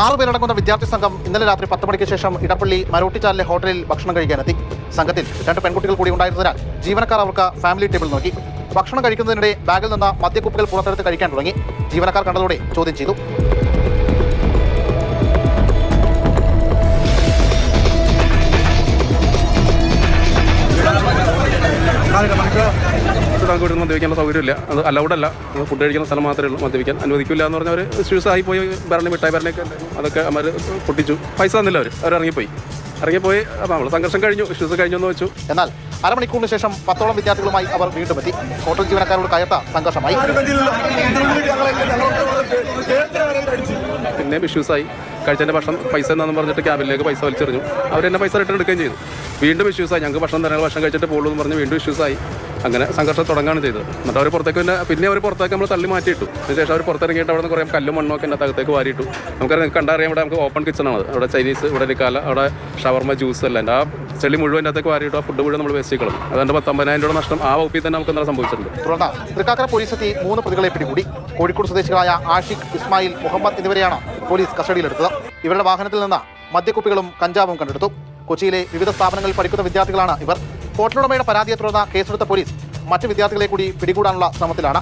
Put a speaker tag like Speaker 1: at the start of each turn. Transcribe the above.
Speaker 1: 6 പേരടങ്ങുന്ന വിദ്യാർത്ഥി സംഘം ഇന്നലെ രാത്രി 10 മണിക്ക് ശേഷം ഇടപ്പള്ളി മരോട്ടിച്ചാലിലെ ഹോട്ടലിൽ ഭക്ഷണം കഴിക്കാനെത്തി. സംഘത്തിൽ 2 പെൺകുട്ടികൾ കൂടി ഉണ്ടായിരുന്നതിനാൽ ജീവനക്കാർ അവർക്ക് ഫാമിലി ടേബിൾ നോക്കി. ഭക്ഷണം കഴിക്കുന്നതിനിടെ ബാഗിൽ നിന്ന് മദ്യക്കുപ്പികൾ പുറത്തെടുത്ത് കഴിക്കാൻ തുടങ്ങി. ജീവനക്കാർ കണ്ടതോടെ ചോദ്യം ചെയ്തു.
Speaker 2: താങ്കൂടെ മദ്യപിക്കാനുള്ള സൗകര്യമില്ല, അത് അലൗഡല്ല. ഫുഡ് കഴിക്കുന്ന സ്ഥലം മാത്രമേ ഉള്ളൂ, മദ്യപിക്കാൻ അനുവദിക്കില്ല എന്ന് പറഞ്ഞാൽ അവർ ഇഷ്യൂസായി പോയി. ഭരണി മിഠായി ഭരണയൊക്കെ അതൊക്കെ അവർ പൊട്ടിച്ചു. പൈസ തന്നില്ല, അവർ ഇറങ്ങിപ്പോയി. അപ്പോൾ നമ്മൾ സംഘർഷം കഴിഞ്ഞു, ഇഷ്യൂസ് കഴിഞ്ഞു എന്ന് വെച്ചു.
Speaker 1: എന്നാൽ അരമണിക്കൂറിന് ശേഷം 10ഓളം വിദ്യാർത്ഥികളുമായി അവർ വീണ്ടും എത്തി. ഹോട്ടൽ ജീവനക്കാരോട് കയർത്ത സംഘർഷമായി.
Speaker 2: പിന്നെ ഇഷ്യൂസായി. കഴിച്ചതിൻ്റെ ഭക്ഷണം പൈസ എന്നാന്ന് പറഞ്ഞിട്ട് ക്യാബിനിലേക്ക് പൈസ വലിച്ചെറിഞ്ഞു. അവരെന്നെ പൈസ റിട്ടേൺ എടുക്കുകയും ചെയ്തു. വീണ്ടും ഇഷ്യൂസായി. ഞങ്ങൾക്ക് ഭക്ഷണം തരാൻ ഭക്ഷണം കഴിച്ചിട്ട് പോകുള്ളൂ എന്ന് പറഞ്ഞ് വീണ്ടും ഇഷ്യൂസായി. അങ്ങനെ സംഘർഷം തുടങ്ങുകയാണ് ചെയ്തത്. എന്നിട്ട് അവർ പുറത്തേക്ക് പിന്നെ അവർ പുറത്തേക്ക് നമ്മൾ തള്ളി മാറ്റിയിട്ടു. അതിനുശേഷം അവർ പുറത്തിറങ്ങിയിട്ട് അവിടെ നിന്ന് കുറേ കല്ലും മണ്ണൊക്കെ എൻ്റെ അകത്തേക്ക് വാരിയിട്ടു. നമുക്കറിയാം, കണ്ടറിയാം, ഇവിടെ നമുക്ക് ഓപ്പൺ കിച്ചണാണ്. അവിടെ ചൈനീസ്, ഇവിടെ നിക്കാല, അവിടെ ഷവർമ, ജ്യൂസ് എല്ലാം. ആ ചെളി മുഴുവൻ എൻ്റെ അകത്തേക്ക് വാരിയിട്ടു. ആ ഫുഡ് മുഴുവൻ നമ്മൾ വേസ്റ്റ് കളയും. അതുകൊണ്ട് 19,000 രൂപ നഷ്ടം ആ വകുപ്പിൽ തന്നെ നമുക്ക് എന്താണ് സംഭവിച്ചിട്ടുണ്ട്.
Speaker 1: തുടർന്ന് തൃക്കാക്കര പോലീസ് എത്തി 3 പ്രതികളെ പിടികൂടി. കോഴിക്കോട് സ്വദേശികളായ ആഷിഖ്, ഇസ്മായിൽ, മുഹമ്മദ് എന്നിവരെയാണ് പോലീസ് കസ്റ്റഡിയിലെടുത്തത്. ഇവരുടെ വാഹനത്തിൽ നിന്ന് മദ്യക്കുപ്പികളും കഞ്ചാവും കണ്ടെടുത്തു. കൊച്ചിയിലെ വിവിധ സ്ഥാപനങ്ങളിൽ പഠിക്കുന്ന വിദ്യാർത്ഥികളാണ് ഇവർ. ഹോട്ടലുടമയുടെ പരാതിയെ തുടർന്ന് കേസെടുത്ത പോലീസ് മറ്റ് വിദ്യാർത്ഥികളെ കൂടി പിടികൂടാനുള്ള ശ്രമത്തിലാണ്.